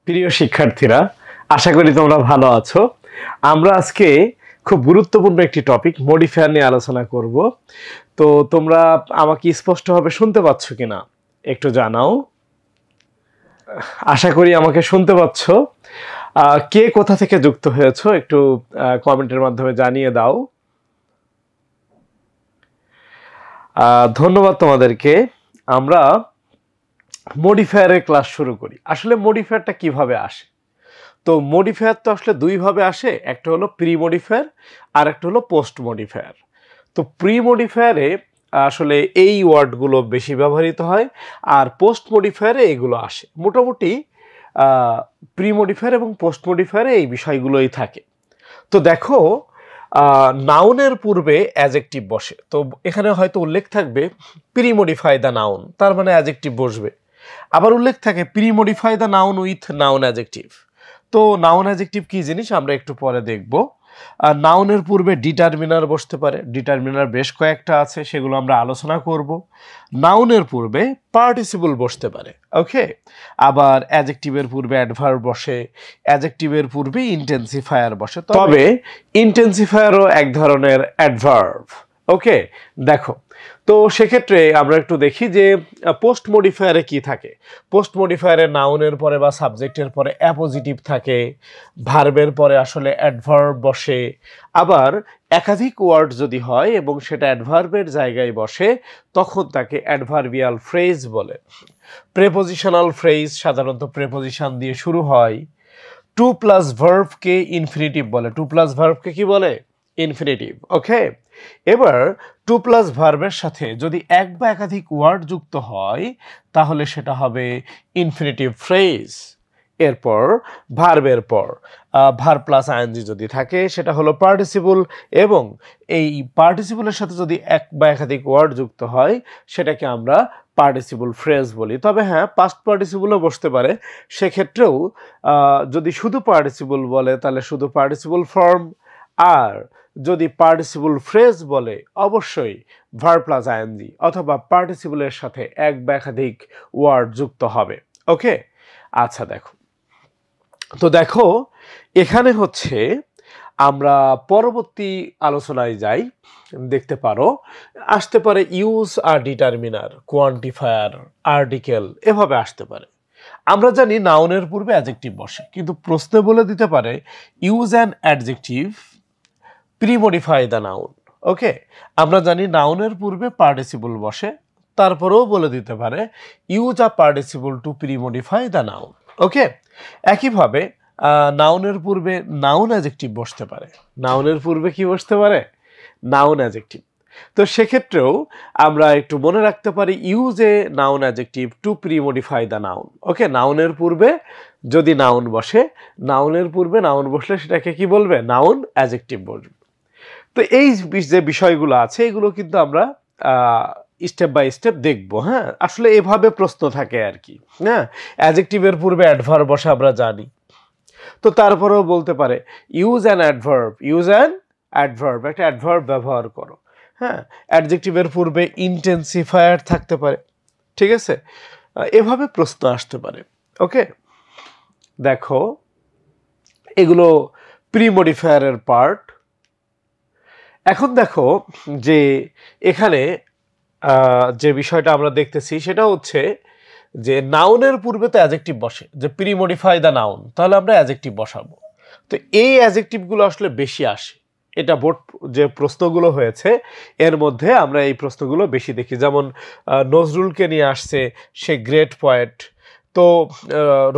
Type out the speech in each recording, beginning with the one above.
প্রিয় শিক্ষার্থীরা, আশা করি তোমরা ভালো আছো। আমরা আজকে খুব গুরুত্বপূর্ণ একটি টপিক মডিফায়ার নিয়ে আলোচনা করব। তো তোমরা আমাকে স্পষ্টভাবে শুনতে পাচ্ছ কিনা একটু জানাও। আশা করি আমাকে শুনতে পাচ্ছ। কে কোথা থেকে যুক্ত হয়েছো একটু কমেন্টের মাধ্যমে জানিয়ে দাও। ধন্যবাদ তোমাদেরকে। আমরা মডিফায়ারের ক্লাস শুরু করি। আসলে মডিফায়ারটা কিভাবে আসে? তো মডিফায়ার তো আসলে দুইভাবে আসে, একটা হলো প্রি মডিফায়ার আর একটা হলো পোস্ট মডিফায়ার। তো প্রি মডিফায়ারে আসলে এই ওয়ার্ডগুলো বেশি ব্যবহৃত হয়, আর পোস্ট মডিফায়ারে এগুলো আসে। মোটামুটি প্রি মডিফায়ার এবং পোস্ট মডিফায়ারে এই বিষয়গুলোই থাকে। তো দেখো, নাউনের পূর্বে অ্যাজেক্টিভ বসে। তো এখানে হয়তো উল্লেখ থাকবে প্রি মডিফাই দ্য নাউন, তার মানে অ্যাজেক্টিভ বসবে। আবার উল্লেখ থাকে pre modify the noun with noun adjective. তো নাউন অ্যাজেক্টিভ কি জিনিস আমরা একটু পরে দেখব। নাউনের পূর্বে ডিটারমিনার বসতে পারে। ডিটারমিনার বেশ কয়েকটা আছে, সেগুলো আমরা আলোচনা করব। নাউনের পূর্বে পার্টিসিপল বসতে পারে, ওকে। আবার অ্যাজেক্টিভের পূর্বে অ্যাডভার্ব বসে, অ্যাজেক্টিভের পূর্বে ইন্টেন্সিফায়ার বসে। তবে ইন্টেন্সিফায়ারও এক ধরনের অ্যাডভার্ব, ওকে। দেখো, তো সেক্ষেত্রে আমরা একটু দেখি যে পোস্ট মডিফায়ারে কি থাকে। পোস্ট মডিফায়ারে নাউনের পরে বা সাবজেক্টের পরে অ্যাপোজিটিভ থাকে, ভার্বের পরে আসলে অ্যাডভার্ব বসে। আবার একাধিক ওয়ার্ড যদি হয় এবং সেটা অ্যাডভার্বের জায়গায় বসে, তখন তাকে অ্যাডভার্বিয়াল ফ্রেজ বলে। প্রেপোজিশনাল ফ্রেজ সাধারণত প্রেপোজিশন দিয়ে শুরু হয়। টু প্লাস ভার্বকে ইনফিনিটিভ বলে। টু প্লাস ভার্বকে কি বলে? ইনফিনিটিভ, ওকে। এবার টু প্লাস ভার্বের সাথে যদি এক বা একাধিক ওয়ার্ড যুক্ত হয়, তাহলে সেটা হবে ইনফিনিটিভ ফ্রেজ। এরপর ভার্বের পর ভার্ব প্লাস আইএনজি যদি থাকে, সেটা হলো পার্টিসিপল। এবং এই পার্টিসিপলের সাথে যদি এক বা একাধিক ওয়ার্ড যুক্ত হয়, সেটাকে আমরা পার্টিসিপল ফ্রেজ বলি। তবে হ্যাঁ, পাস্ট পার্টিসিপলও বসতে পারে। সেক্ষেত্রেও যদি শুধু পার্টিসিপল বলে, তাহলে শুধু পার্টিসিপল ফর্ম। আর যদি পার্টিসিপল ফ্রেজ বলে, অবশ্যই ভার্ব প্লাস আইএনজি অথবা পার্টিসিপলের সাথে এক বা একাধিক ওয়ার্ড যুক্ত হবে, ওকে। আচ্ছা, দেখো এখানে হচ্ছে আমরা পরবর্তী আলোচনায় যাই। দেখতে পারো আসতে পারে ইউজ আর ডিটারমিনার, কোয়ান্টিফায়ার, আর্টিকেল, এভাবে আসতে পারে। আমরা জানি নাউনের পূর্বে অ্যাডজেক্টিভ বসে, কিন্তু প্রশ্নে বলে দিতে পারে use an adjective premodify the noun, okay. আমরা জানি নাউনের পূর্বে পার্টিসিপল বসে, তারপরেও বলে দিতে পারে use a participle to premodify the noun, okay. একইভাবে নাউনের পূর্বে নাউন অ্যাডজেক্টিভ বসতে পারে। নাউনের পূর্বে কি বসতে পারে? Noun adjective. তো সেক্ষেত্রেও আমরা একটু মনে রাখতে পারি use a noun adjective to premodify the noun, okay. নাউনের পূর্বে যদি নাউন বসে, নাউনের পূর্বে নাউন বসলে সেটাকে কি বলবে? নাউন অ্যাডজেক্টিভ বলবে। তো এই যে বিষয়গুলো আছে, এগুলো কিন্তু আমরা স্টেপ বাই স্টেপ দেখব। হ্যাঁ, আসলে এভাবে প্রশ্ন থাকে আর কি। হ্যাঁ, অ্যাডজেক্টিভের পূর্বে অ্যাডভার্ব বসে আমরা জানি। তো তারপরেও বলতে পারে use an adverb, use an adverb, একটা অ্যাডভার্ব ব্যবহার করো। হ্যাঁ, অ্যাডজেক্টিভের পূর্বে ইন্টেন্সিফায়ার থাকতে পারে, ঠিক আছে। এভাবে প্রশ্ন আসতে পারে, ওকে। দেখো, এগুলো প্রি মডিফায়ারের পার্ট। এখন দেখো যে এখানে যে বিষয়টা আমরা দেখতেছি সেটা হচ্ছে যে নাউনের পূর্বে তো অ্যাডজেক্টিভ বসে, যে প্রি মডিফাই দ্য নাউন, তাহলে আমরা অ্যাডজেক্টিভ বসাবো। তো এই অ্যাডজেক্টিভগুলো আসলে বেশি আসে। এটা বোর্ড যে প্রশ্নগুলো হয়েছে এর মধ্যে আমরা এই প্রশ্নগুলো বেশি দেখি। যেমন নজরুলকে নিয়ে আসছে, সে গ্রেট পয়েট। তো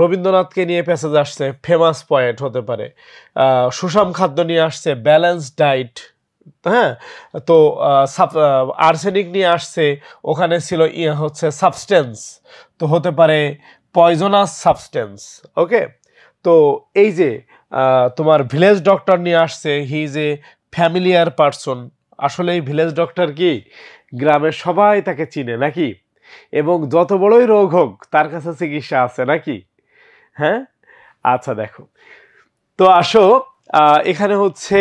রবীন্দ্রনাথকে নিয়ে প্যাসেজ আসছে, ফেমাস পয়েট হতে পারে। সুষম খাদ্য নিয়ে আসছে, ব্যালেন্সড ডায়েট। হ্যাঁ, তো আর্সেনিক নিয়ে আসছে, ওখানে ছিল হচ্ছে সাবস্টেন্স, তো হতে পারে পয়জনাস সাবস্টেন্স, ওকে। তো এই যে তোমার ভিলেজ ডক্টর নিয়ে আসছে, he is a familiar person. আসলে এই ভিলেজ ডক্টর কি গ্রামের সবাই তাকে চিনে নাকি? এবং যত বড়ই রোগ হোক তার কাছে চিকিৎসা আছে নাকি? হ্যাঁ, আচ্ছা দেখো, তো আসো এখানে হচ্ছে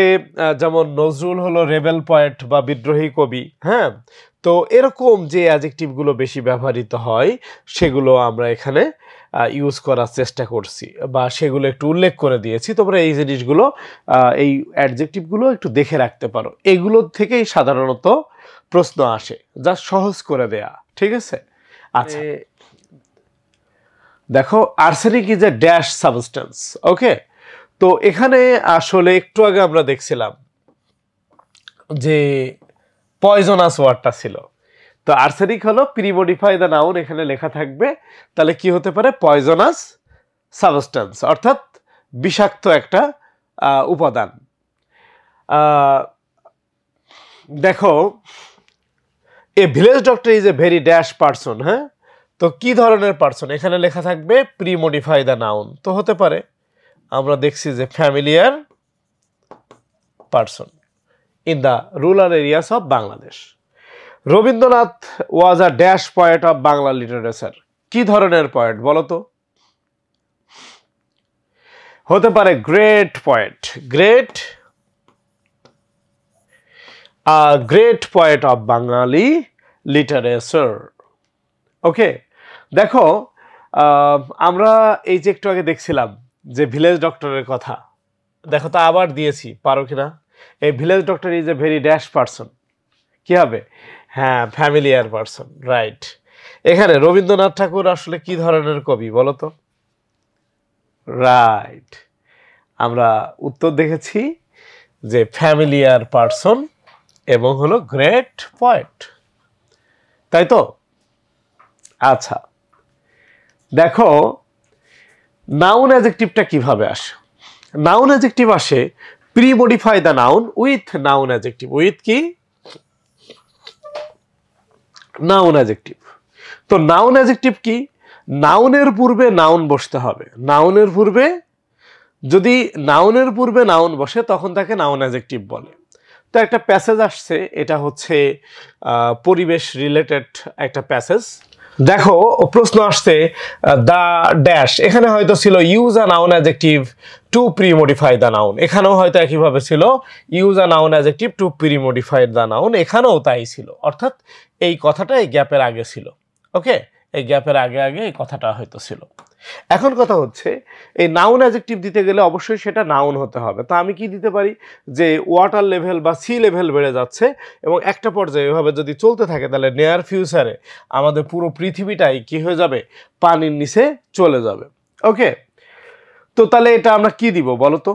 যেমন নজরুল হলো রেবেল পয়েট বা বিদ্রোহী কবি। হ্যাঁ, তো এরকম যে অ্যাডজেক্টিভগুলো বেশি ব্যবহৃত হয় সেগুলো আমরা এখানে ইউজ করার চেষ্টা করছি বা সেগুলো একটু উল্লেখ করে দিয়েছি। তোমরা এই জিনিসগুলো এই অ্যাডজেক্টিভগুলো একটু দেখে রাখতে পারো, এগুলো থেকেই সাধারণত প্রশ্ন আসে, যা সহজ করে দেয়া। ঠিক আছে? আচ্ছা, দেখো arsenic is a dash substance. Okay, তো এখানে আসলে একটু আগে আমরা দেখছিলাম যে পয়জনাস ওয়ার্ডটা ছিল। তো আর্সেনিক হলো প্রিমডিফাই দ্য নাউন, এখানে লেখা থাকবে। তাহলে কি হতে পারে? পয়জনাস সাবস্টেন্স, অর্থাৎ বিষাক্ত একটা উপাদান। দেখো a village doctor is a very dash person. হ্যাঁ, তো কি ধরনের পারসন? এখানে লেখা থাকবে প্রিমডিফাই দ্য নাউন, তো হতে পারে আমরা দেখছি যে familiar person in the rural areas of Bangladesh. Rabindranath was a dash poet of Bangla literature. কি ধরনের পয়েট বলো তো? হতে পারে great poet, great poet of Bengali literature. Okay, দেখো আমরা এই যে একটু আগে দেখছিলাম যে ভিলেজ ডক্টরের কথা, দেখো তো আবার দিয়েছি, পারো কিনা? এই village doctor is a very dash person, কি হবে? হ্যাঁ, ফ্যামিলিয়ার পারসন, রাইট। এখানে রবীন্দ্রনাথ ঠাকুর আসলে কি ধরনের কবি বলো তো? রাইট, আমরা উত্তর দেখেছি যে ফ্যামিলিয়ার পারসন এবং হলো গ্রেট পয়েট, তাই তো? আচ্ছা, দেখো নাউন অ্যাডজেক্টিভটা কিভাবে আসে? নাউন অ্যাডজেক্টিভ আসে premodify the noun with noun adjective. With কি? Noun adjective. তো নাউন অ্যাডজেক্টিভ কি? নাউনের পূর্বে নাউন বসতে হবে। নাউনের পূর্বে যদি নাউনের পূর্বে নাউন বসে তখন তাকে নাউন অ্যাডজেক্টিভ বলে। তো একটা প্যাসেজ আসছে, এটা হচ্ছে পরিবেশ রিলেটেড একটা প্যাসেজ। দেখো প্রশ্ন আসছে দ্য ড্যাশ, এখানে হয়তো ছিল use a noun adjective to premodify the noun, এখানেও হয়তো একইভাবে ছিল use a noun adjective to premodify the noun, এখানেও তাই ছিল, অর্থাৎ এই কথাটা এই গ্যাপের আগে ছিল। ওকে, এই গ্যাপের আগে আগে এই কথাটা হয়তো ছিল। এখন কথা হচ্ছে এই নাউন অ্যাডজেক্টিভ দিতে গেলে অবশ্যই সেটা নাউন হতে হবে। তো আমি কি দিতে পারি? যে ওয়াটার লেভেল বা সি লেভেল বেড়ে যাচ্ছে এবং একটা পর্যায়ে এভাবে যদি চলতে থাকে তাহলে নিয়ার ফিউচারে আমাদের পুরো পৃথিবীটাই কি হয়ে যাবে? পানির নিচে চলে যাবে। ওকে, তো তাহলে এটা আমরা কি দিব বলো তো?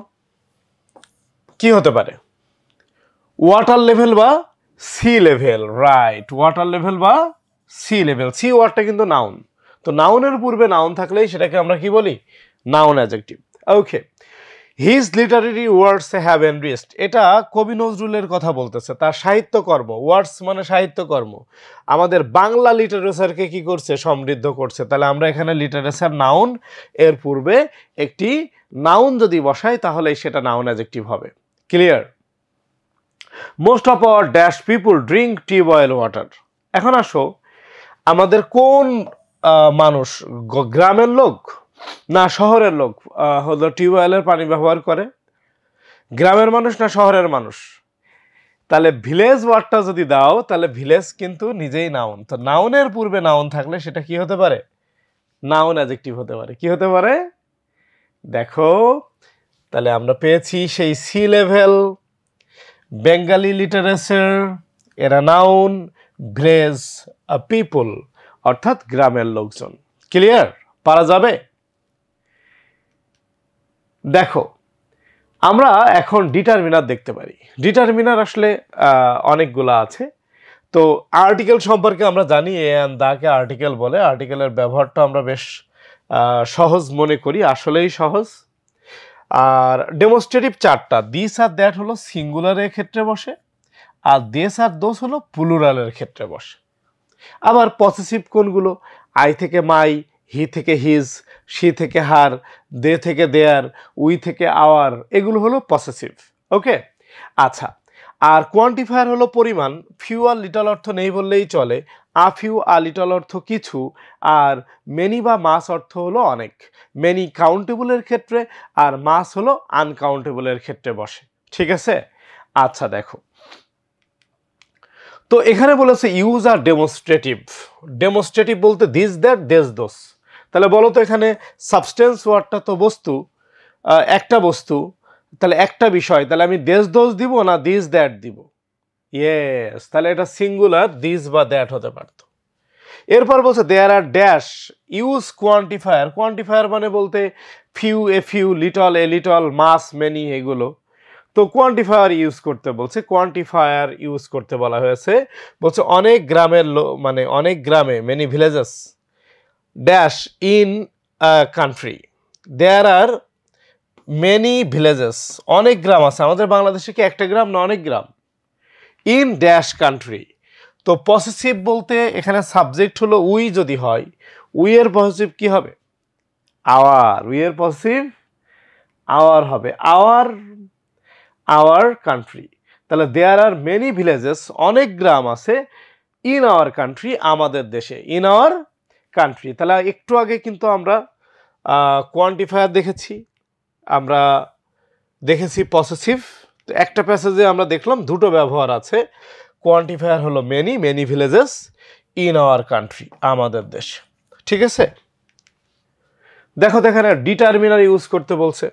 কি হতে পারে? ওয়াটার লেভেল বা sea level, right, water level বা সি লেভেল। সি ওয়ার্ডটা কিন্তু নাউন, তো নাউনের পূর্বে নাউন থাকলেই সেটাকে আমরা কি বলি? Noun adjective. Okay, his literary words have enriched, এটা কবি নজরুলের কথা বলতেছে, তার সাহিত্যকর্ম, ওয়ার্ডস মানে সাহিত্যকর্ম, আমাদের বাংলা লিটারেচারকে কি করছে? সমৃদ্ধ করছে। তাহলে আমরা এখানে লিটারেচার নাউন, এর পূর্বে একটি নাউন যদি বসাই তাহলে সেটা নাউন অ্যাডজেক্টিভ হবে। Clear? Most of our dash people drink tubewell water. এখন আসো, আমাদের কোন মানুষ, গ্রামের লোক না শহরের লোক হলো টিউবওয়েলের পানি ব্যবহার করে? গ্রামের মানুষ না শহরের মানুষ? তাহলে ভিলেজ ওয়ার্ডটা যদি দাও তাহলে ভিলেজ কিন্তু নিজেই নাউন, তো নাউনের পূর্বে নাউন থাকলে সেটা কি হতে পারে? নাউন অ্যাডজেক্টিভ হতে পারে। কি হতে পারে? দেখো তাহলে আমরা পেয়েছি সেই সি লেভেল, বেঙ্গালি লিটারেচার, এরা নাউন, ভিলেজ পিপল অর্থাৎ গ্রামের লোকজন। ক্লিয়ার? পারা যাবে? দেখো আমরা এখন ডিটারমিনার দেখতে পারি। ডিটারমিনার আসলে অনেকগুলো আছে। তো আর্টিকেল সম্পর্কে আমরা জানি এ অ্যান্ড দাকে আর্টিকেল বলে। আর্টিকেলের ব্যবহারটা আমরা বেশ সহজ মনে করি, আসলেই সহজ। আর ডেমনস্ট্রেটিভ চারটা, দিস আর দ্যাট হলো সিঙ্গুলারের ক্ষেত্রে বসে, আর দেস আর দোস হলো প্লুরালের ক্ষেত্রে বসে। আবার পসেসিভ কোনগুলো? আই থেকে মাই, হি থেকে হিজ, শি থেকে হার, দে থেকে দেয়ার, উই থেকে আওয়ার, এগুলো হলো পসেসিভ। ওকে, আচ্ছা। আর কোয়ান্টিফায়ার হলো পরিমাণ। ফিউ আর লিটল অর্থ নেই বললেই চলে, আ ফিউ আর লিটল অর্থ কিছু, আর মেনি বা মাস অর্থ হলো অনেক। মেনি কাউন্টেবলের ক্ষেত্রে আর মাস হলো আনকাউন্টেবলের ক্ষেত্রে বসে। ঠিক আছে? আচ্ছা, দেখো তো এখানে বলেছে ইউজ আর ডেমনস্ট্রেটিভ। ডেমনস্ট্রেটিভ বলতে দিস দ্যাট দেস দোস, তাহলে বলো তো এখানে সাবস্টেন্স ওয়ার্ডটা তো বস্তু, একটা বস্তু, তাহলে একটা বিষয়, তাহলে আমি দেশ দোষ দিব না দিস দ্যাট দিব? ইয়েস, তাহলে এটা সিঙ্গুলার দিস বা দ্যাট হতে পারতো। এরপর বলছে there are dash use quantifier. Quantifier মানে বলতে few, a few, little, a little, much, many, এগুলো। তো কোয়ান্টিফায়ার ইউজ করতে বলছে, কোয়ান্টিফায়ার ইউজ করতে বলা হয়েছে। বলছে অনেক গ্রামের মানে অনেক গ্রামে, many villages dash in country, there are many villages, অনেক গ্রাম আছে। আমাদের বাংলাদেশে কি একটা গ্রাম না অনেক গ্রাম? In dash country. তো পসেসিভ বলতে এখানে সাবজেক্ট হলো উই, যদি হয় উই এর পসেসিভ কি হবে? আওয়ার। উই এর পসেসিভ আওয়ার হবে, আওয়ার, আওয়ার কান্ট্রি। তাহলে দেয়ার আর মেনি ভিলেজেস, অনেক গ্রাম আছে, ইন আওয়ার কান্ট্রি, আমাদের দেশে, ইন আওয়ার কান্ট্রি। তাহলে একটু আগে কিন্তু আমরা কোয়ান্টিফায়ার দেখেছি, আমরা দেখেছি পসেসিভ। তো একটা প্যাসেজে আমরা দেখলাম দুটো ব্যবহার আছে। কোয়ান্টিফায়ার হলো many, many villages, in our country, আমাদের দেশে। ঠিক আছে, দেখো এখানে ডিটারমিনার ইউজ করতে বলছে।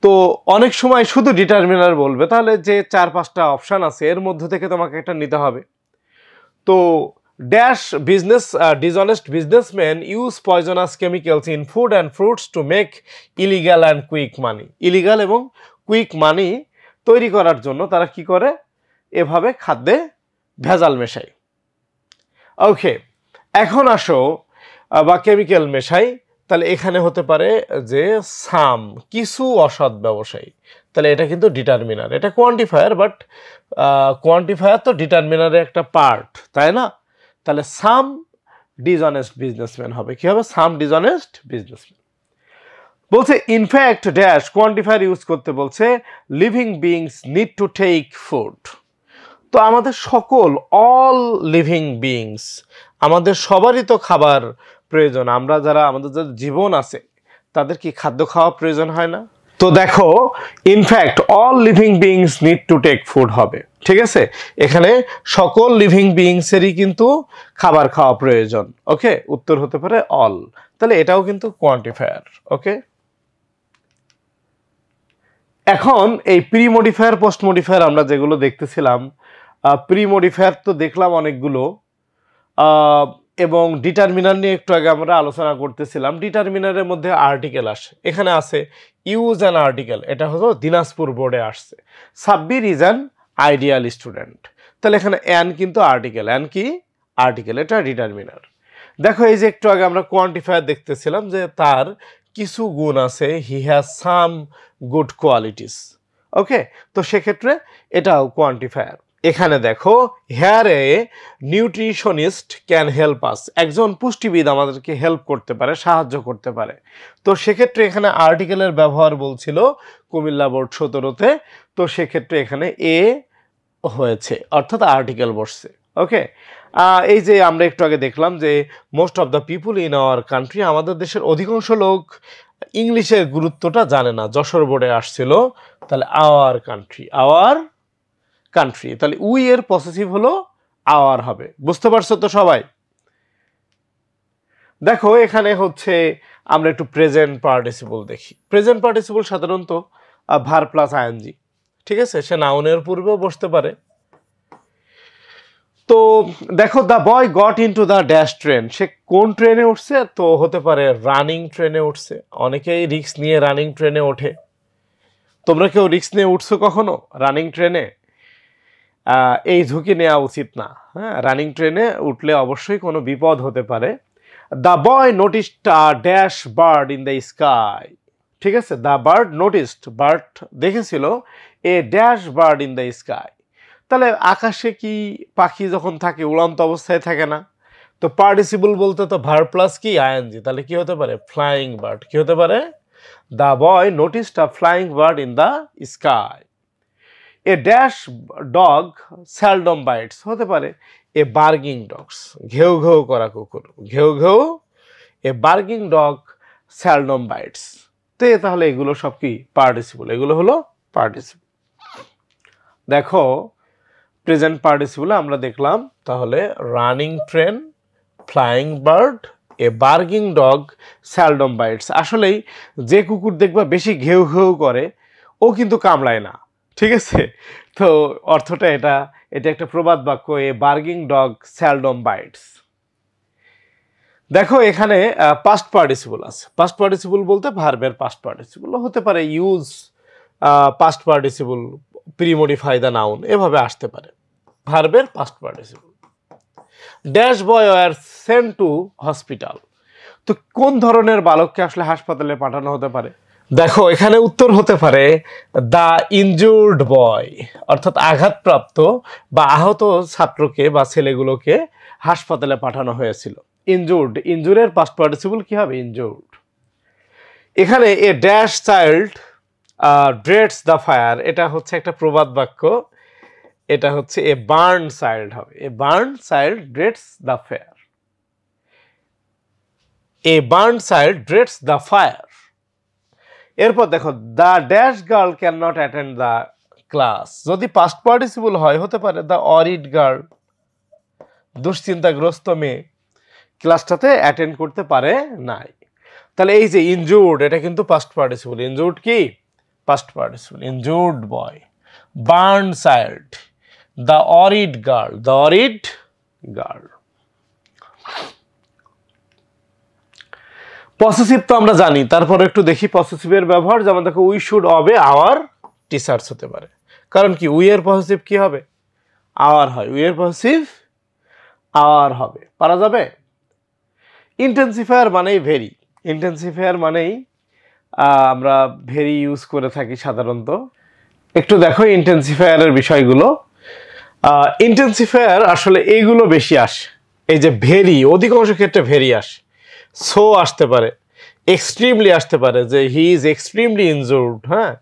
তো অনেক সময় শুধু ডিটারমিনার বলবে, তাহলে যে 4-5টা অপশান আছে এর মধ্যে থেকে তোমাকে একটা নিতে হবে। তো dash business, dishonest businessman use poisonous chemicals in food and fruits to make illegal and quick money. Illegal এবং কুইক মানি তৈরি করার জন্য তারা কি করে? এভাবে খাদ্যে ভেজাল মেশায়। ওকে, এখন আসো বা কেমিক্যাল মেশাই, তাহলে এখানে হতে পারে যে সাম, কিছু অসৎ ব্যবসায়ী। তাহলে এটা কিন্তু ডিটারমিনার, এটা কোয়ান্টিফায়ার, বাট কোয়ান্টিফায়ার তো ডিটারমিনারের একটা পার্ট, তাই না? তাহলে সাম ডিসঅনেস্ট বিজনেসম্যান হবে, কি হবে? Some dishonest businessman. বলছে ইনফ্যাক্ট ড্যাশ, কোয়ান্টিফায়ার ইউজ করতে বলছে living beings need to take food. তো আমাদের সকল, অল লিভিং বিংস, আমাদের সবারই তো খাবার প্রয়োজন। আমরা যারা, আমাদের যাদের জীবন আছে তাদের কি খাদ্য খাওয়া প্রয়োজন হয় না? তো দেখো in fact all living beings need to take food হবে, ঠিক আছে? এখানে সকল লিভিং বিংসেরই কিন্তু খাবার খাওয়া প্রয়োজন। ওকে, উত্তর হতে পারে অল। তাহলে এটাও কিন্তু কোয়ান্টিফায়ার। ওকে, এখন এই প্রি মডিফায়ার, পোস্ট মডিফায়ার আমরা যেগুলো দেখতেছিলাম, প্রি মডিফায়ার তো দেখলাম অনেকগুলো, এবং ডিটারমিনার নিয়ে একটু আগে আমরা আলোচনা করতেছিলাম। ডিটারমিনারের মধ্যে আর্টিকেল আসে, এখানে আছে ইউজ অ্যান আর্টিকেল, এটা হলো দিনাজপুর বোর্ডে আসছে। Sabbir is an ideal student. তাহলে এখানে অ্যান কিন্তু আর্টিকেল, অ্যান কি আর্টিকেল, এটা ডিটারমিনার। দেখো এই যে একটু আগে আমরা কোয়ান্টিফায়ার দেখতেছিলাম যে তার কিছু গুণ আছে, he has some good qualities. Okay, তো সেক্ষেত্রে এটাও কোয়ান্টিফায়ার। এখানে দেখো here a nutritionist can help us, একজন পুষ্টিবিদ আমাদেরকে হেল্প করতে পারে, সাহায্য করতে পারে। তো সেক্ষেত্রে এখানে আর্টিকেলের ব্যবহার বলছিল কুমিল্লা বোর্ড 17-তে। তো সেক্ষেত্রে এখানে এ হয়েছে, অর্থাৎ আর্টিকেল বসছে। ওকে, এই যে আমরা একটু আগে দেখলাম যে most of the people in our country, আমাদের দেশের অধিকাংশ লোক ইংলিশের গুরুত্বটা জানে না, যশোর বোর্ডে আসছিল। তাহলে আওয়ার কান্ট্রি, আওয়ার কান্ট্রি, তাহলে উই এর পসেসিভ হলো আওয়ার হবে। বুঝতে পারছো তো সবাই? দেখো এখানে হচ্ছে আমরা একটু প্রেজেন্ট পার্টিসিপল দেখি। প্রেজেন্ট পার্টিসিপল সাধারণত ভার প্লাস আইএনজি, ঠিক আছে? সে নাউনের পূর্বেও বসতে পারে। তো দেখো the boy got into the dash train, সে কোন ট্রেনে উঠছে? তো হতে পারে রানিং ট্রেনে উঠছে। অনেকেই রিস্ক নিয়ে রানিং ট্রেনে ওঠে। তোমরা কেউ রিস্ক নিয়ে উঠছো কখনো রানিং ট্রেনে? এই ঝুঁকি নেওয়া উচিত না। হ্যাঁ, রানিং ট্রেনে উঠলে অবশ্যই কোনো বিপদ হতে পারে। The boy noticed a dash bird in the sky, ঠিক আছে? দ্য বার্ড নোটিসড, বার্ড দেখেছিল a dash bird in the sky. তাহলে আকাশে কি পাখি যখন থাকে উড়ন্ত অবস্থায় থাকে না? তো পার্টিসিপল বলতে তো ভার প্লাস কি আইএনজি, তাহলে কি হতে পারে? Flying bird. কি হতে পারে? The boy noticed a flying bird in the sky. A dash dog seldom bytes, হতে পারে এ বার্গিং ডগস, ঘেউ ঘেউ করা কুকুর, ঘেউ ঘেউ, এ বার্গিং ডগ সেলডম বাইটস। তো তাহলে এগুলো সব কি পার্টিসিপল, এগুলো হলো পার্টিসিপল। দেখো প্রেজেন্ট পার্টিসিপলে আমরা দেখলাম তাহলে রানিং ট্রেন, ফ্লাইং বার্ড এ বার্গিং ডগ সেলডম বাইটস। আসলেই যে কুকুর দেখবা বেশি ঘেউ ঘেউ করে ও কিন্তু কামড়ায় না, ঠিক আছে? তো অর্থটা এটা একটা প্রবাদ বাক্য, a barking dog seldom bites. দেখো এখানে পাস্ট পার্টিসিপল আছে। পাস্ট পার্টিসিপল বলতে ভার্বের পাস্ট পার্টিসিপল হতে পারে use past participle premodify the noun, এভাবে আসতে পারে ভার্বের past participle. Dash boy were sent to hospital. তো কোন ধরনের বালককে আসলে হাসপাতালে পাঠানো হতে পারে? দেখো এখানে উত্তর হতে পারে দ্য ইনজুর্ড বয়, অর্থাৎ আঘাতপ্রাপ্ত বা আহত ছাত্রকে বা ছেলেগুলোকে হাসপাতালে পাঠানো হয়েছিল। ইনজুর্ড, ইনজুরের পাস্ট পার্টিসিপল কি হবে? ইনজুর্ড। এখানে a dash child dreads the fire, এটা হচ্ছে একটা প্রবাদ বাক্য, এটা হচ্ছে এ বার্ন চাইল্ড হবে। A burn child dreads the fire. A burn child dreads the fire. এরপর দেখো the dash girl can not attend the class. যদি পাস্ট পার্টিসিপল হয় হতে পারে দ্য অরিড গার্ল, দুশ্চিন্তাগ্রস্ত মেয়ে ক্লাসটাতে অ্যাটেন্ড করতে পারে নাই। তাহলে এই যে ইনজুর্ড, এটা কিন্তু পাস্ট পার্টিসিপল। ইনজুর্ড কি? Past participle. Injured boy, burn child, the অরিড girl, the অরিড girl. Possessive তো আমরা জানি, তারপর একটু দেখি পসেসিভের ব্যবহার। যেমন দেখো উই শুড অবে আওয়ার টিচার্স হতে পারে, কারণ কি উই এর পসেসিভ কি হবে? আওয়ার হয়। উই এর পসেসিভ আওয়ার হবে, পারা যাবে। ইন্টেন্সিফায়ার মানেই ভেরি, ইন্টেন্সিফায়ার মানেই আমরা ভেরি ইউজ করে থাকি সাধারণত। একটু দেখো ইন্টেন্সিফায়ারের বিষয়গুলো। ইন্টেন্সিফায়ার আসলে এইগুলো বেশি আসে, এই যে ভেরি, অধিকাংশ ক্ষেত্রে ভেরি আসে। সো আসতে পারে, এক্সট্রিমলি আসতে পারে, যে হি ইজ এক্সট্রিমলি ইনজুর্ড, হ্যাঁ,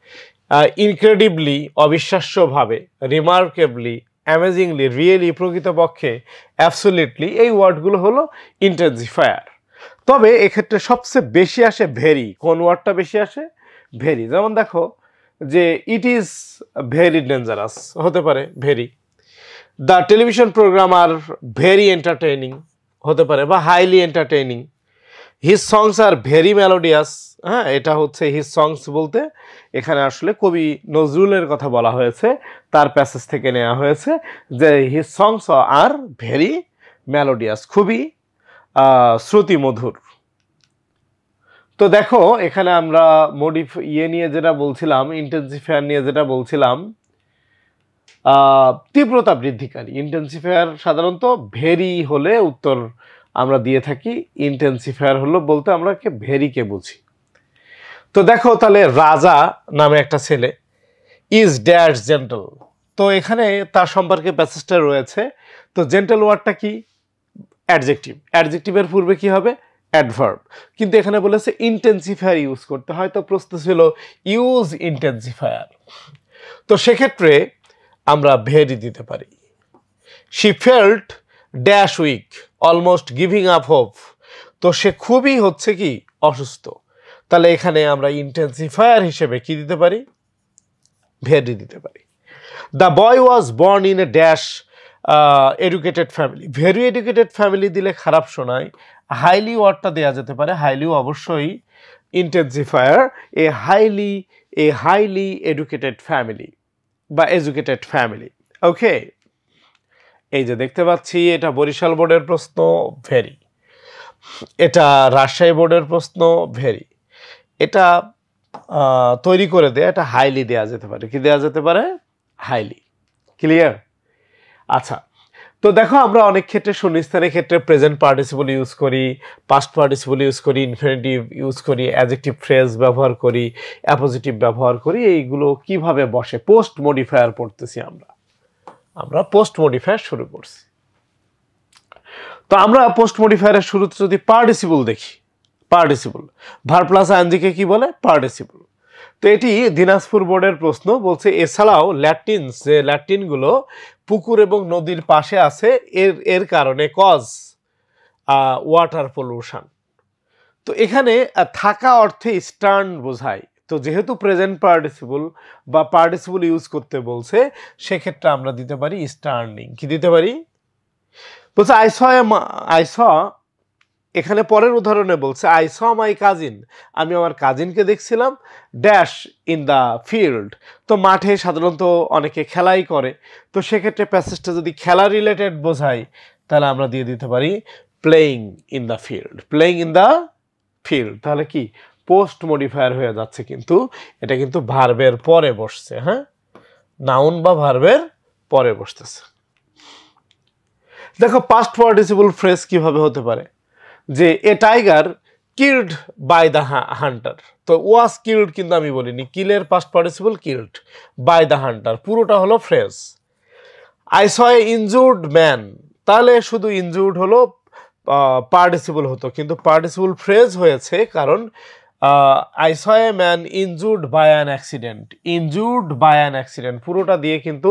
ইনক্রেডিবলি অবিশ্বাস্যভাবে, রিমার্কেবলি, অ্যামেজিংলি, রিয়েলি প্রকৃতপক্ষে, অ্যাবসোলিউটলি, এই ওয়ার্ডগুলো হলো ইন্টেন্সিফায়ার। তবে এক্ষেত্রে সবচেয়ে বেশি আসে ভেরি। কোন ওয়ার্ডটা বেশি আসে? ভেরি। যেমন দেখো যে ইট ইজ ভেরি ডেঞ্জারাস হতে পারে very. The television programme are very entertaining হতে পারে, বা highly entertaining. His songs are very melodious, হ্যাঁ, এটা হচ্ছে হিজ সংস বলতে এখানে আসলে কবি নজরুলের কথা বলা হয়েছে, তার প্যাসেজ থেকে নেওয়া হয়েছে যে his songs are very melodious, খুবই শ্রুতিমধুর। তো দেখো এখানে আমরা নিয়ে যেটা বলছিলাম, ইন্টেন্সিফায়ার নিয়ে যেটা বলছিলাম, তীব্রতা বৃদ্ধিকারী। ইন্টেন্সিফায়ার সাধারণত ভেরি হলে উত্তর আমরা দিয়ে থাকি, ইন্টেন্সিফায়ার হলো বলতে আমরা ভেরিকে বুঝি। তো দেখো তাহলে রাজা নামে একটা ছেলে, ইজ ড্যাশ জেন্টল। তো এখানে তার সম্পর্কে প্যাসেজটা রয়েছে। তো জেন্টল ওয়ার্ডটা কি? অ্যাডজেক্টিভ। অ্যাডজেক্টিভের পূর্বে কি হবে? অ্যাডভার্ব। কিন্তু এখানে বলেছে ইন্টেন্সিফায়ার ইউজ করতে হয়, তো প্রশ্ন ছিল ইউজ ইন্টেন্সিফায়ার। তো সেক্ষেত্রে আমরা ভেরি দিতে পারি। She felt dash weak, almost giving up hope. তো সে খুবই হচ্ছে কি অসুস্থ। তাহলে এখানে আমরা ইন্টেন্সিফায়ার হিসেবে কি দিতে পারি? ভেরি দিতে পারি। The boy was born in a dash educated family. Very educated family দিলে খারাপ শোনায়, হাইলি ওয়ার্ডটা দেওয়া যেতে পারে। হাইলিও অবশ্যই intensifier. A highly educated family বা এডুকেটেড ফ্যামিলি। ওকে, এই যে দেখতে পাচ্ছি এটা বরিশাল বোর্ডের প্রশ্ন, ভেরি। এটা রাজশাহী বোর্ডের প্রশ্ন, ভেরি। এটা তৈরি করে দেয়া, এটা হাইলি দেওয়া যেতে পারে। কি দেওয়া যেতে পারে? হাইলি। ক্লিয়ার? আচ্ছা, তো দেখো আমরা অনেক ক্ষেত্রে শূন্যস্থানের ক্ষেত্রে প্রেজেন্ট পার্টিসিপল ইউজ করি, পাস্ট পার্টিসিপল ইউজ করি, ইনফিনিটিভ ইউজ করি, অ্যাডজেক্টিভ ফ্রেজ ব্যবহার করি, অ্যাপোজিটিভ ব্যবহার করি। এইগুলো কিভাবে বসে? পোস্ট মডিফায়ার পড়তেছি আমরা পোস্ট মডিফায়ার শুরু করছি। তো আমরা পোস্ট মডিফায়ারের শুরুতে যদি পার্টিসিপল দেখি, পার্টিসিপল ভার্ব প্লাস আইএনজিকে কি বলে? পার্টিসিপল। তো এটি দিনাজপুর বোর্ডের প্রশ্ন, বলছে এছাড়াও ল্যাটিনস, যে ল্যাটিনগুলো পুকুর এবং নদীর পাশে আছে, এর কারণে কজ ওয়াটার পলিউশন। তো এখানে থাকা অর্থে স্টার্ন বোঝায়। তো যেহেতু প্রেজেন্ট পার্টিসিপল বা পার্টিসিপল ইউজ করতে বলছে, সেক্ষেত্রে আমরা দিতে পারি স্টার্নিং। কি দিতে পারি? বলছে আই স এখানে পরের উদাহরণে বলছে আই স মাই কাজিন, আমি আমার কাজিনকে দেখছিলাম ড্যাশ ইন দ্য ফিল্ড। তো মাঠে সাধারণত অনেকে খেলাই করে, তো সেক্ষেত্রে প্যাসেজটা যদি খেলা রিলেটেড বোঝায় তাহলে আমরা দিয়ে দিতে পারি playing in the field, playing in the field. তাহলে কি পোস্ট মডিফায়ার হয়ে যাচ্ছে, কিন্তু এটা কিন্তু ভার্বের পরে বসছে, হ্যাঁ, নাউন বা ভার্বের পরে বসতেছে। দেখো পাস্ট পার্টিসিপল ফ্রেজ কিভাবে হতে পারে, যে a tiger killed by the hunter. তো ওয়াজ কিল্ড কিন্তু আমি বলিনি, কিলের past participle killed, by the hunter পুরোটা হলো phrase. I saw a injured man, তাহলে শুধু ইনজুর্ড হলো পার্টিসিপল হতো, কিন্তু পার্টিসিপল ফ্রেজ হয়েছে কারণ I saw a man injured by an accident, injured by an accident পুরোটা দিয়ে কিন্তু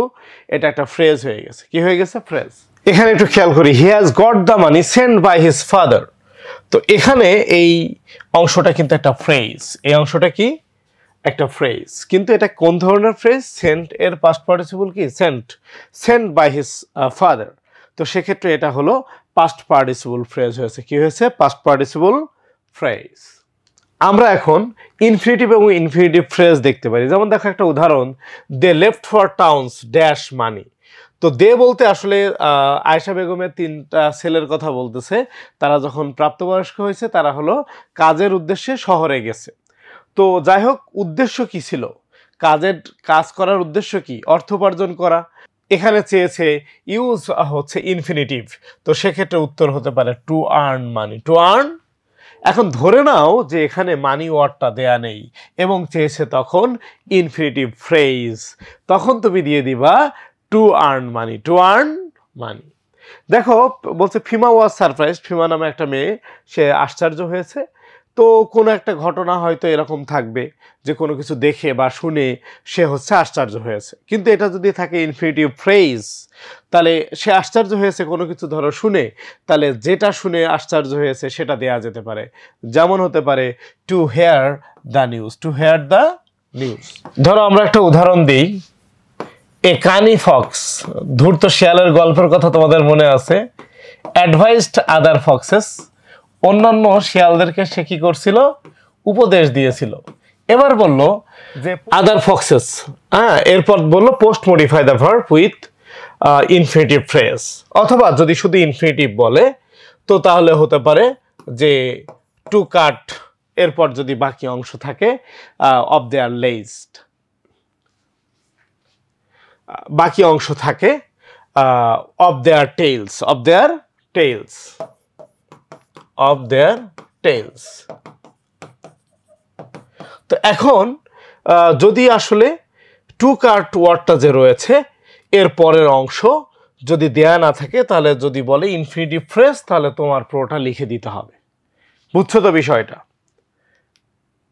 এটা একটা ফ্রেজ হয়ে গেছে। কি হয়ে গেছে? ফ্রেজ। এখানে একটু খেয়াল করি, he has got the money sent by his father. তো এখানে এই অংশটা কিন্তু একটা ফ্রেজ, এই অংশটা কি একটা ফ্রেজ, কিন্তু এটা কোন ধরনের ফ্রেজ? সেন্ট এর পাস্ট পার্টিসিপল কি? Sent, sent by his father. তো সেক্ষেত্রে এটা হলো পাস্ট পার্টিসিপল ফ্রেজ হয়েছে। কি হয়েছে? Past participle phrase. আমরা এখন ইনফিনিটিভ এবং ইনফিনিটিভ ফ্রেজ দেখতে পারি। যেমন দেখো একটা উদাহরণ, they left for towns dash money. তো দে বলতে আসলে আয়েশা বেগমের 3টা ছেলের কথা বলতেছে, তারা যখন প্রাপ্তবয়স্ক হয়েছে তারা হলো কাজের উদ্দেশ্যে শহরে গেছে। তো যাই হোক, উদ্দেশ্য কি ছিল? কাজ করার উদ্দেশ্য কি? অর্থ উপার্জন করা। এখানে চেয়েছে ইউজ হচ্ছে ইনফিনিটিভ, তো সেক্ষেত্রে উত্তর হতে পারে to earn money, to earn. এখন ধরে নাও যে এখানে মানি ওয়ার্ডটা দেয়া নেই এবং চেয়েছে তখন ইনফিনিটিভ ফ্রেজ, তখন তুমি দিয়ে দিবা to earn money, to earn money. দেখো বলছে ফিমা ওয়াজ সারপ্রাইজ, ফিমা নামে একটা মেয়ে, সে আশ্চর্য হয়েছে। তো কোনো একটা ঘটনা হয়তো এরকম থাকবে যে কোনো কিছু দেখে বা শুনে সে হচ্ছে আশ্চর্য হয়েছে, কিন্তু এটা যদি থাকে ইনফিনিটিভ ফ্রেজ তাহলে সে আশ্চর্য হয়েছে কোনো কিছু ধরো শুনে, তাহলে যেটা শুনে আশ্চর্য হয়েছে সেটা দেয়া যেতে পারে। যেমন হতে পারে to hear the news, to hear the news. ধরো আমরা একটা উদাহরণ দিই, এ কানি ফক্স, ধূর্ত শিয়ালের গল্পের কথা তোমাদের মনে আছে, অ্যাডভাইসড আদার ফক্সেস, অন্যান্য শিয়ালদেরকে সে কি করছিল? উপদেশ দিয়েছিল। এবার বলল যে আদার ফক্সেস, হ্যাঁ, এরপর বললো post modify the verb with infinitive phrase, অথবা যদি শুধু ইনফিনিটিভ বলে তো তাহলে হতে পারে যে টু কাট, এরপর যদি বাকি অংশ থাকে অফ দেয়ার লেজড, বাকি অংশ থাকে of their tales, of their tales, of their tales. তো এখন যদি আসলে টু কার্ট ওয়ার্ডটা যে রয়েছে এর পরের অংশ যদি দেয়া না থাকে, তাহলে যদি বলে ইনফিনিটিভ ফ্রেজ তাহলে তোমার পুরোটা লিখে দিতে হবে। বুঝছো তো বিষয়টা?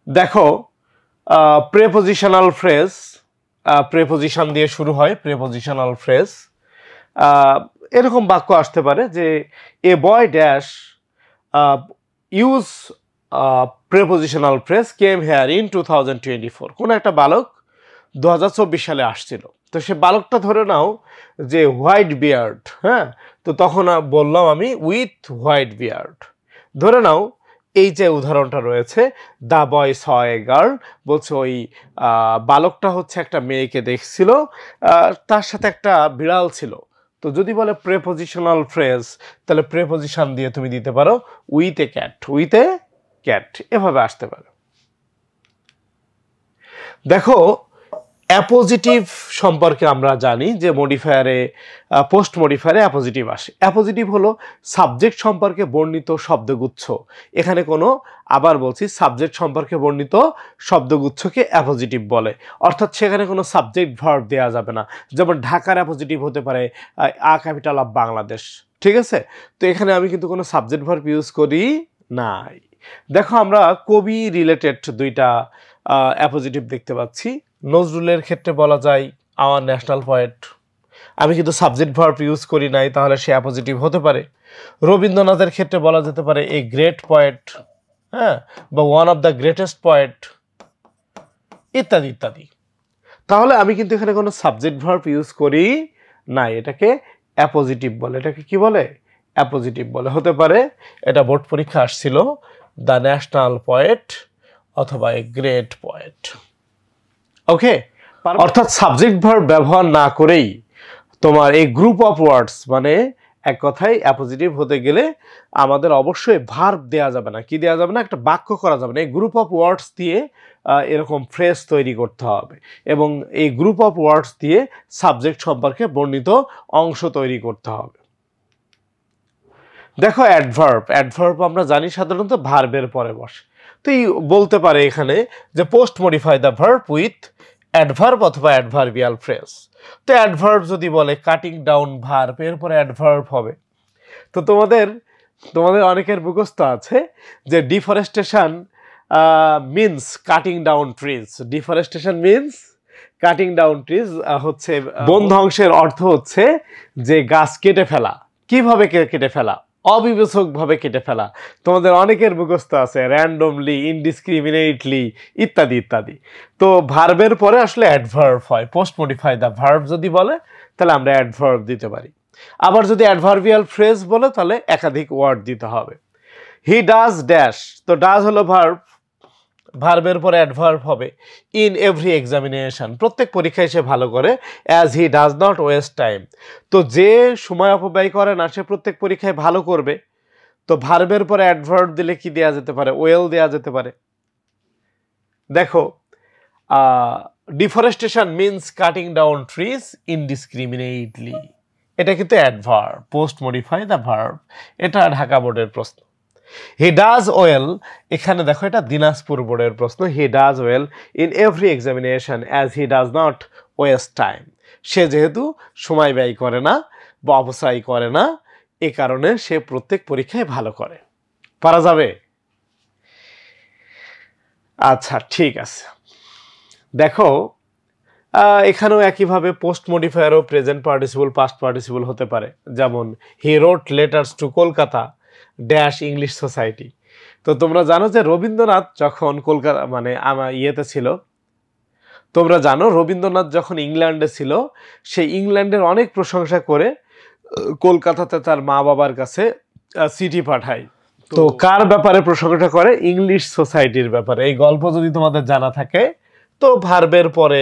দেখো প্রেপোজিশনাল ফ্রেজ, প্রেপোজিশন দিয়ে শুরু হয়, প্রেপোজিশনাল ফ্রেজ এরকম বাক্য আসতে পারে যে a boy dash use prepositional phrase came here in 2024। কোনো একটা বালক 2024 সালে আসছিল, তো সে বালকটা ধরে নাও যে হোয়াইট বিয়ার্ড, হ্যাঁ, তো তখন বললাম আমি উইথ হোয়াইট বিয়ার্ড। ধরে নাও এই যে উদাহরণটা রয়েছে, the boy saw a girl, বলছে ওই বালকটা হচ্ছে একটা মেয়েকে দেখছিল, তার সাথে একটা বিড়াল ছিল। তো যদি বলে প্রেপোজিশনাল ফ্রেজ তাহলে প্রেপোজিশন দিয়ে তুমি দিতে পারো with a cat, with a cat, এভাবে আসতে পারে। দেখো অ্যাপোজিটিভ সম্পর্কে আমরা জানি যে মডিফায়ারে, পোস্ট মডিফায়ারে অ্যাপোজিটিভ আসে। অ্যাপোজিটিভ হলো সাবজেক্ট সম্পর্কে বর্ণিত শব্দগুচ্ছ। এখানে কোনো, আবার বলছি, সাবজেক্ট সম্পর্কে বর্ণিত শব্দগুচ্ছকে অ্যাপোজিটিভ বলে, অর্থাৎ সেখানে কোনো সাবজেক্ট ভার্ব দেওয়া যাবে না। যেমন ঢাকার অ্যাপোজিটিভ হতে পারে আ ক্যাপিটাল অফ বাংলাদেশ, ঠিক আছে? তো এখানে আমি কিন্তু কোনো সাবজেক্ট ভার্ব ইউজ করি নাই। দেখো আমরা কবি রিলেটেড 2টা অ্যাপোজিটিভ দেখতে পাচ্ছি। নজরুলের ক্ষেত্রে বলা যায় আওয়ার ন্যাশনাল পয়েট, আমি কিন্তু সাবজেক্ট ভার্ব ইউজ করি নাই, তাহলে সে অ্যাপোজিটিভ হতে পারে। রবীন্দ্রনাথের ক্ষেত্রে বলা যেতে পারে এ গ্রেট পয়েট, হ্যাঁ, বা one of the greatest poet, ইত্যাদি ইত্যাদি। তাহলে আমি কিন্তু এখানে কোনো সাবজেক্ট ভার্ব ইউজ করি নাই, এটাকে অ্যাপোজিটিভ বলে। এটাকে কি বলে? অ্যাপোজিটিভ বলে। হতে পারে এটা বোর্ড পরীক্ষা আসছিল দ্য ন্যাশনাল পয়েট অথবা এ গ্রেট পয়েট। ওকে, অর্থাৎ সাবজেক্ট ভার্ব ব্যবহার না করেই তোমার এই গ্রুপ অফ ওয়ার্ডস মানে এক কথায় অ্যাপোজিটিভ হতে গেলে আমাদের অবশ্যই ভার্ব দেওয়া যাবে না। কি দেওয়া যাবে না? একটা বাক্য করা যাবে না। এই গ্রুপ অফ ওয়ার্ডস দিয়ে এরকম ফ্রেজ তৈরি করতে হবে এবং এই গ্রুপ অফ ওয়ার্ডস দিয়ে সাবজেক্ট সম্পর্কে বর্ণিত অংশ তৈরি করতে হবে। দেখো অ্যাডভার্ব আমরা জানি সাধারণত ভার্বের পরে বসে। তো এই বলতে পারে এখানে যে post modify the verb with adverb অথবা অ্যাডভার্বিয়াল ফ্রেজ। তো অ্যাডভার্ব যদি বলে কাটিং ডাউন ভার্ব, এরপরে অ্যাডভার্ব হবে। তো তোমাদের অনেকের মুখস্থ আছে যে deforestation means cutting down trees. Deforestation means cutting down trees হচ্ছে বন ধ্বংসের অর্থ হচ্ছে যে গাছ কেটে ফেলা। কিভাবে কেটে ফেলা? অবিবেচকভাবে কেটে ফেলা। তোমাদের অনেকের মুখস্থ আছে র্যান্ডমলি, ইনডিসক্রিমিনেটলি ইত্যাদি ইত্যাদি। তো ভার্বের পরে আসলে অ্যাডভার্ব হয়। পোস্ট মডিফাই দ্য ভার্ব যদি বলে তাহলে আমরা অ্যাডভার্ব দিতে পারি। আবার যদি অ্যাডভার্বিয়াল ফ্রেজ বলে তাহলে একাধিক ওয়ার্ড দিতে হবে। হি ডাজ ড্যাশ, তো ডাজ হলো ভার্ব, ভার্বের পরে অ্যাডভার্ব হবে। ইন এভরি এক্সামিনেশন, প্রত্যেক পরীক্ষায় সে ভালো করে। As he does not waste time, তো যে সময় অপব্যয় করে না সে প্রত্যেক পরীক্ষায় ভালো করবে। তো ভার্বের পরে অ্যাডভার্ব দিলে কি দেওয়া যেতে পারে? ওয়েল দেওয়া যেতে পারে। দেখো deforestation means cutting down trees indiscriminately, এটা কিন্তু adverb, post modify the verb. এটা ঢাকা বোর্ডের প্রশ্ন। হি ডাজ ওয়েল, এখানে দেখো এটা দিনাজপুর বোর্ডের প্রশ্ন। He does well in every examination as he does not waste time, সে যেহেতু সময় ব্যয় করে না বা অপচয় করে না, এ কারণে সে প্রত্যেক পরীক্ষায় ভালো করে। পারা যাবে? আচ্ছা, ঠিক আছে। দেখো এখানেও একইভাবে পোস্ট মডিফায়ারও প্রেজেন্ট পার্টিসিপল, পাস্ট পার্টিসিপল হতে পারে। যেমন he wrote letters to Kolkata dash English society. তো তোমরা জানো যে রবীন্দ্রনাথ যখন কলকাতা মানে আমার ইয়েতে ছিল, তোমরা জানো রবীন্দ্রনাথ যখন ইংল্যান্ডে ছিল, সে ইংল্যান্ডের অনেক প্রশংসা করে কলকাতাতে তার মা বাবার কাছে চিঠি পাঠায়। তো কার ব্যাপারে প্রশংসা করে? ইংলিশ সোসাইটির ব্যাপারে। এই গল্প যদি তোমাদের জানা থাকে তো ভার্বের পরে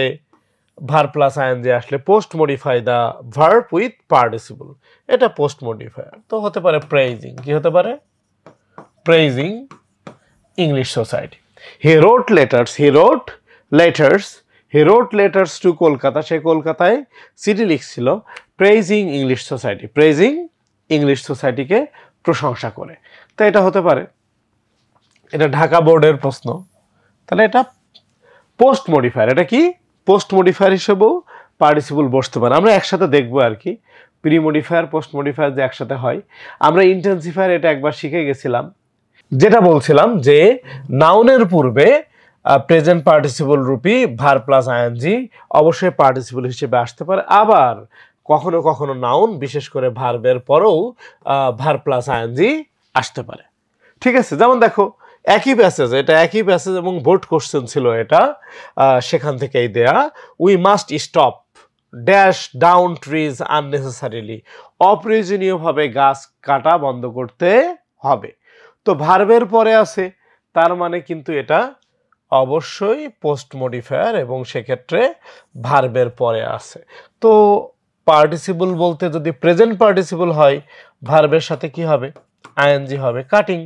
ভার্ব প্লাস আইএনজি আসলে post modify the verb with participle, এটা পোস্ট মডিফায়ার। তো হতে পারে প্রেইজিং। কি হতে পারে? Praising English society. He wrote letters, he wrote letters to Kolkata, সে কলকাতায় চিঠি লিখছিল। Praising English society, praising English সোসাইটিকে প্রশংসা করে। তো এটা হতে পারে, এটা ঢাকা বোর্ডের প্রশ্ন। তাহলে এটা পোস্ট মডিফায়ার। এটা কি? পোস্ট মডিফায়ার হিসেবেও পার্টিসিপল বসতে পারে। আমরা একসাথে দেখবো আর কি, প্রি মডিফায়ার পোস্ট মডিফায়ার যে একসাথে হয়। আমরা ইন্টেন্সিফায়ার এটা একবার শিখে গেছিলাম, যেটা বলছিলাম যে নাউনের পূর্বে প্রেজেন্ট পার্টিসিপল রূপী ভার্ব প্লাস আইএনজি অবশ্যই পার্টিসিপল হিসেবে আসতে পারে। আবার কখনো কখনো নাউন, বিশেষ করে ভার্বের পরেও ভার্ব প্লাস আইএনজি আসতে পারে। ঠিক আছে, যেমন দেখো একই প্যাসেজ, এটা একই প্যাসেজ এবং বোর্ড কোশ্চেন ছিল এটা, সেখান থেকেই দেয়া। We must stop dash down trees unnecessarily, অপ্রয়োজনীয়ভাবে গাছ কাটা বন্ধ করতে হবে। তো ভার্বের পরে আছে, তার মানে কিন্তু এটা অবশ্যই পোস্ট মডিফায়ার এবং সেক্ষেত্রে ভার্বের পরে আছে। তো পার্টিসিপল বলতে যদি প্রেজেন্ট পার্টিসিপল হয়, ভার্বের সাথে কি হবে? আইএনজি হবে, কাটিং।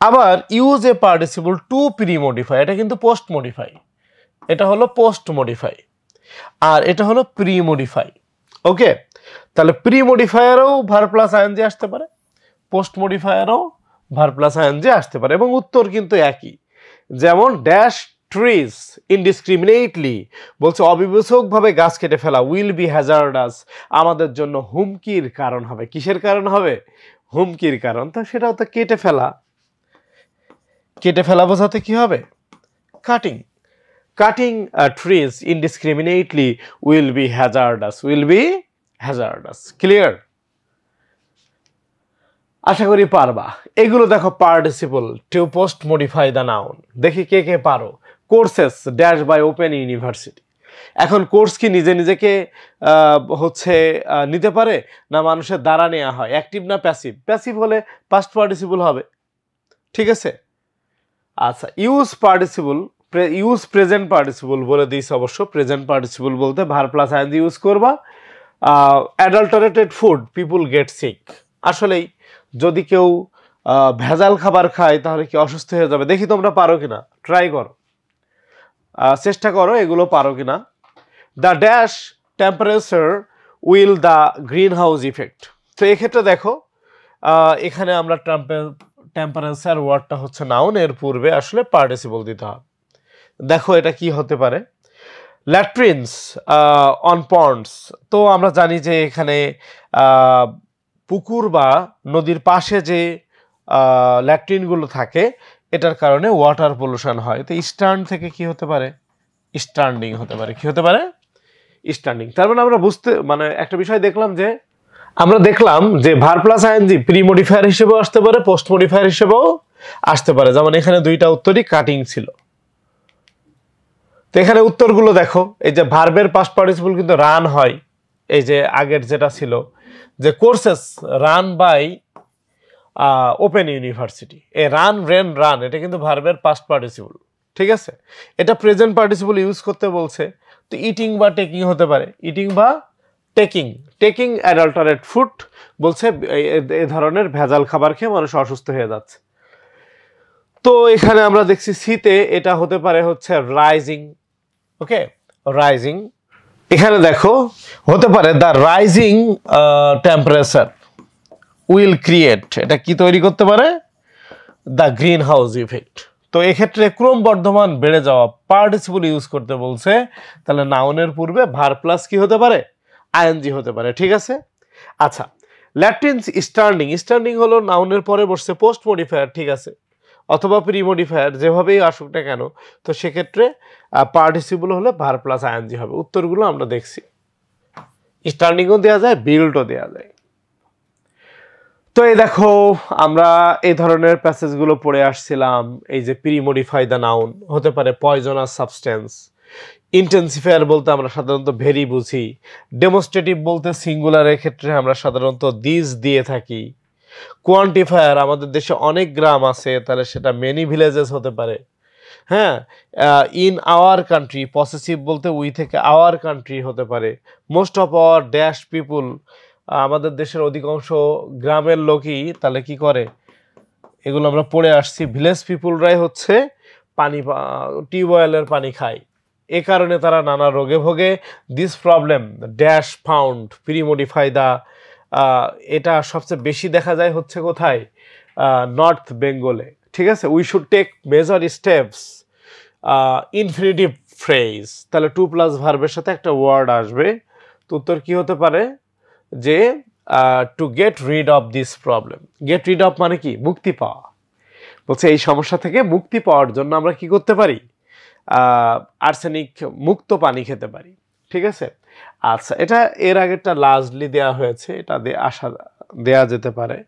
আবার use a participle two pre modify, এটা কিন্তু পোস্ট মডিফাই। এটা হলো পোস্ট মডিফাই আর এটা হলো প্রি মডিফাই। ওকে, তাহলে প্রি মডিফায়ারও ভার্ব প্লাস আইএনজি আসতে পারে, পোস্ট মডিফায়ারও ভার্ব প্লাস আইএনজি আসতে পারে এবং উত্তর কিন্তু একই। যেমন ড্যাশ ট্রিজ ইনডিসক্রিমিনেটলি, বলছে অবিবেচকভাবে গাছ কেটে ফেলা, উইল বি হ্যাজার্ডাস, আমাদের জন্য হুমকির কারণ হবে। কিসের কারণ হবে? হুমকির কারণ। তো সেটাও তো কেটে ফেলা, কেটে ফেলা বোঝাতে কি হবে? Cutting. Cutting trees indiscriminately will be hazardous, will be hazardous. Clear? আশা করি পারবা। এগুলো দেখো participle to post modify the noun. দেখি কে কে পারো। Courses dash by open university, এখন কোর্স কি নিজে নিজেকে হচ্ছে নিতে পারে, না মানুষের দ্বারা নেওয়া হয়? অ্যাক্টিভ না প্যাসিভ? প্যাসিভ হলে পাস্ট পার্টিসিপল হবে, ঠিক আছে। আচ্ছা, ইউজ প্রেজেন্ট পার্টিসিপল বলে দিয়েছে অবশ্য। প্রেজেন্ট পার্টিসিপল বলতে ভার প্লাস আইএনজি ইউজ করবা। অ্যাডাল্টারেটেড ফুড পিপুল গেট সিক। আসলেই যদি কেউ ভেজাল খাবার খায় তাহলে কি অসুস্থ হয়ে যাবে? দেখি তোমরা পারো কিনা, ট্রাই করো, চেষ্টা করো এগুলো পারো কিনা। The dash temperature will the green house effect. তো এক্ষেত্রে দেখো এখানে আমরা টেম্পারেচার ওয়ার্ডটা হচ্ছে নাউন, এর পূর্বে আসলে পার্টিসিপল দিতে হবে। দেখো এটা কি হতে পারে? ল্যাট্রিনস অন পন্ডস। তো আমরা জানি যে এখানে পুকুর বা নদীর পাশে যে ল্যাট্রিনগুলো থাকে এটার কারণে ওয়াটার পলিউশন হয়। তো স্টার্ন থেকে কি হতে পারে? স্ট্যান্ডিং হতে পারে। কি হতে পারে? স্ট্যান্ডিং। তার মানে আমরা একটা বিষয় দেখলাম যে verb plus ING pre modifier হিসেবেও আসতে পারে, পোস্ট মডিফায়ার হিসেবেও আসতে পারে। যেমন এখানে দুইটা উত্তরই কাটিং ছিল। তো এখানে উত্তরগুলো দেখো, এই যে ভার্বের পাস্ট পার্টিসিপল কিন্তু রান হয়, এই যে আগের যেটা ছিল যে courses run by open university, এই রান এটা কিন্তু ভার্বের পাস্ট পার্টিসিপল, ঠিক আছে। এটা প্রেজেন্ট পার্টিসিপল ইউজ করতে বলছে। তো ইটিং বা টেকিং হতে পারে, ইটিং বা টেকিং অ্যাডাল্টারেট ফুড বলছে এই ধরনের ভেজাল খাবার খেয়ে মানুষ অসুস্থ হয়ে যাচ্ছে। তো এখানে আমরা দেখছি সিতে এটা হতে পারে হচ্ছে রাইজিং, ওকে, রাইজিং। এখানে দেখো হতে পারে the rising temperature will create, এটা কি তৈরি করতে পারে? The green house effect. তো এক্ষেত্রে ক্রমবর্ধমান বেড়ে যাওয়া পার্টিসিপল ইউজ করতে বলছে, তাহলে নাউনের পূর্বে ভার প্লাস কি হতে পারে? আইএনজি হতে পারে, ঠিক আছে। আচ্ছা, ল্যাটিনস স্ট্যান্ডিং হলো নাউনের পরে বসছে পোস্ট মডিফায়ার, ঠিক আছে, অথবা প্রি মডিফায়ার, যেভাবেই আসুক না কেন। তো সেক্ষেত্রে পার্টিসিপল হলে ভার প্লাস আইএনজি হবে। উত্তরগুলো আমরা দেখছি, স্ট্যান্ডিংও দেওয়া যায়, বিল্ডও দেওয়া যায়। তো এই দেখো আমরা এই ধরনের প্যাসেজগুলো পড়ে আসছিলাম। এই যে প্রি মডিফাই দ্য নাউন হতে পারে পয়জনাস সাবস্টেন্স। ইন্টেন্সিফায়ার বলতে আমরা সাধারণত ভেরি বুঝি। ডেমনস্ট্রেটিভ বলতে সিঙ্গুলারের ক্ষেত্রে আমরা সাধারণত দিস দিয়ে থাকি। কোয়ান্টিফায়ার, আমাদের দেশে অনেক গ্রাম আছে, তাহলে সেটা মেনি ভিলেজেস হতে পারে। হ্যাঁ, ইন আওয়ার কান্ট্রি, পসেসিভ বলতে উই থেকে আওয়ার কান্ট্রি হতে পারে। মোস্ট অফ আওয়ার ড্যাশ পিপুল, আমাদের দেশের অধিকাংশ গ্রামের লোকই তাহলে কি করে? এগুলো আমরা পড়ে আসছি। ভিলেজ পিপুলরাই হচ্ছে টিউবওয়েলের পানি খায়, এ কারণে তারা নানা রোগে ভোগে। This problem dash found pre modify the, এটা সবচেয়ে বেশি দেখা যায় হচ্ছে কোথায়? নর্থ বেঙ্গলে, ঠিক আছে। We should take major steps, infinitive phrase, তাহলে টু প্লাস ভার্বের সাথে একটা ওয়ার্ড আসবে। তো উত্তর কি হতে পারে? যে to get rid of this problem. Get rid of মানে কি? মুক্তি পাওয়া। বলছে এই সমস্যা থেকে মুক্তি পাওয়ার জন্য আমরা কি করতে পারি? আর্সেনিক মুক্ত পানি খেতে পারি, ঠিক আছে। আচ্ছা, এটা এর আগেরটা লার্জলি দেয়া হয়েছে, এটা দেয়া যেতে পারে।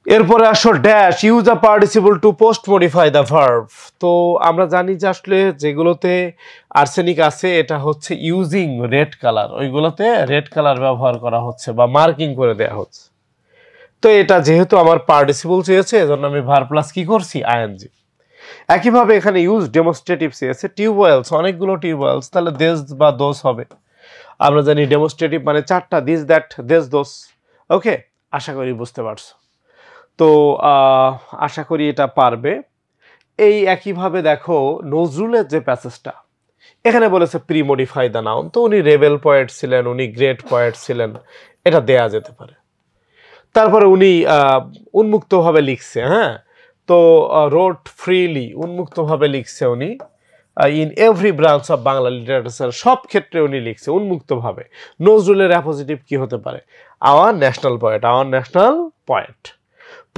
এরপরে also dash use a participle to post modify the verb. তো আমরা জানি যে আসলে যেগুলোতে আর্সেনিক আছে এটা হচ্ছে ইউজিং রেড কালার, ওইগুলোতে রেড কালার ব্যবহার করা হচ্ছে বা মার্কিং করে দেয়া হচ্ছে। তো এটা যেহেতু আমার পার্টিসিপল চেয়েছে, এজন্য আমি ভার্ব প্লাস কি করছি? আইএনজি। একইভাবে এখানে ইউজ ডেমনস্ট্রেটিভ চেয়েছে, টিউবওয়েলস, অনেকগুলো টিউবওয়েলস, তাহলে দেশ বা দোষ হবে। আমরা জানি ডেমনস্ট্রেটিভ মানে চারটা, দিস দ্যাট দেশ দোষ। ওকে, আশা করি বুঝতে পারছো। তো আশা করি এটা পারবে। এই একইভাবে দেখো নজরুলের যে প্যাসেজটা, এখানে বলেছে প্রি মডিফাই দ্য নাউন। তো উনি রেবেল পয়েট ছিলেন, উনি গ্রেট পয়েট ছিলেন, এটা দেয়া যেতে পারে। তারপরে উনি উন্মুক্তভাবে লিখছে, হ্যাঁ, তো রোট ফ্রিলি, উন্মুক্তভাবে লিখছে উনি। In every branch of Bangla literature, সব ক্ষেত্রে উনি লিখছে উন্মুক্তভাবে। নজরুলের অ্যাপোজিটিভ কি হতে পারে? Our national poet.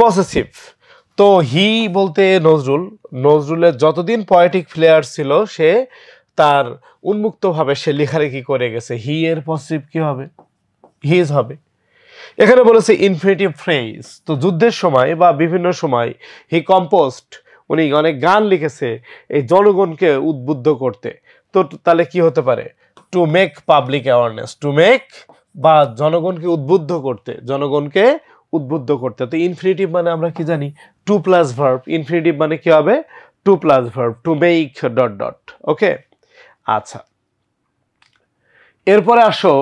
পসেসিভ, তো হি বলতে নজরুলের যতদিন পয়েটিক ফ্লেয়ার ছিল সে তার উন্মুক্তভাবে সে লেখালেখি করে গেছে। হি এর পসেসিভ কি হবে? হিজ হবে। এখানে বলেছে ইনফিনিটিভ ফ্রেজ, তো যুদ্ধের সময় বা বিভিন্ন সময় হি কম্পোস্ট, উনি অনেক গান লিখেছে এই জনগণকে উদ্বুদ্ধ করতে। তো তাহলে কি হতে পারে? To make public awareness, to make বা জনগণকে উদ্বুদ্ধ করতে, জনগণকে উদ্বুদ্ধ করতে। তো ইনফিনিটিভ মানে আমরা কি জানি? Two plus verb. ইনফিনিটিভ মানে কি হবে? To plus verb, to make dot dot. Okay, আচ্ছা, এরপরে আসো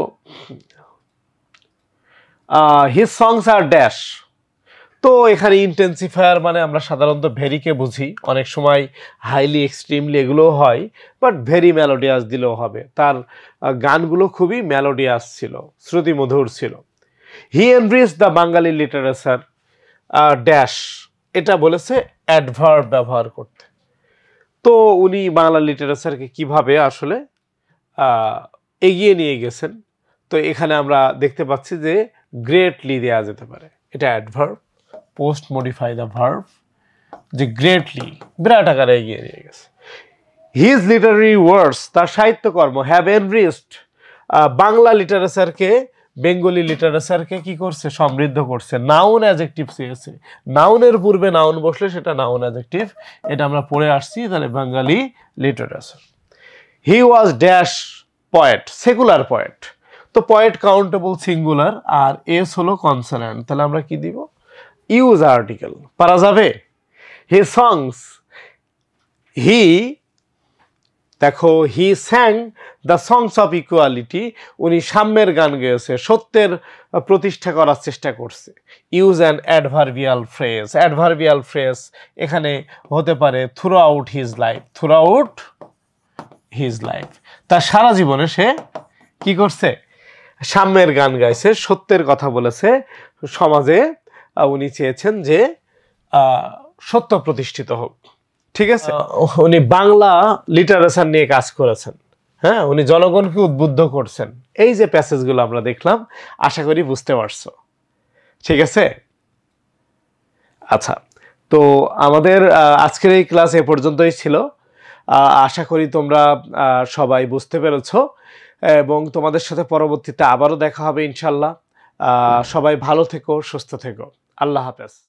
হিজ সংস আর ড্যাশ। তো এখানে ইন্টেন্সিফায়ার মানে আমরা সাধারণত ভেরিকে বুঝি, অনেক সময় হাইলি এক্সট্রিমলি এগুলোও হয়, বাট ভেরি মেলোডিয়াস দিলেও হবে। তার গানগুলো খুবই মেলোডিয়াস ছিল, শ্রুতিমধুর ছিল। He enrich the Bengali literature dash, এটা বলেছে অ্যাডভার্ব ব্যবহার করতে। তো উনি বাংলা লিটারেচারকে কিভাবে আসলে এগিয়ে নিয়ে গেছেন, তো এখানে আমরা দেখতে পাচ্ছি যে গ্রেটলি দেওয়া যেতে পারে, এটা adverb. Post modify the verb, যে গ্রেটলি বিরাট আকারে এগিয়ে নিয়ে গেছে। হিজ লিটারারি ওয়ার্কস, তার সাহিত্যকর্ম, হ্যাভ এনরিচড বাংলা লিটারেচারকে, বেঙ্গলি লিটারেচারকে কি করছে? সমৃদ্ধ করছে। নাউন অ্যাডজেক্টিভ চেয়েছে, নাউনের পূর্বে নাউন বসলে সেটা নাউন অ্যাডজেক্টিভ, এটা আমরা পড়ে আসছি। তাহলে Bengali literature. He was dash poet, secular poet. তো পয়েট কাউন্টেবল সিঙ্গুলার, আর এস হলো কনসোনেন্ট, তাহলে আমরা কি দিব? Use article. পারা যাবে? হি সংস, হি, দেখো, he sang the songs of equality, উনি সাম্যের গান গেয়েছে, সত্যের প্রতিষ্ঠা করার চেষ্টা করছে। Use an adverbial phrase, adverbial phrase এখানে হতে পারে throughout his life, throughout his life, তার সারা জীবনে সে কি করছে? সাম্যের গান গাইছে, সত্যের কথা বলেছে। সমাজে উনি চেয়েছেন যে সত্য প্রতিষ্ঠিত হোক। ঠিক আছে, উনি বাংলা লিটারেচার নিয়ে কাজ করেছেন। হ্যাঁ, উনি জনগণকে উদ্বুদ্ধ করছেন। এই যে প্যাসেজগুলো আমরা দেখলাম, আশা করি বুঝতে পারছো। ঠিক আছে, আচ্ছা, তো আমাদের আজকের এই ক্লাস এ পর্যন্তই ছিল। আশা করি তোমরা সবাই বুঝতে পেরেছ, এবং তোমাদের সাথে পরবর্তীতে আবারও দেখা হবে ইনশাল্লাহ। সবাই ভালো থেকো, সুস্থ থেকো। আল্লাহ হাফেজ।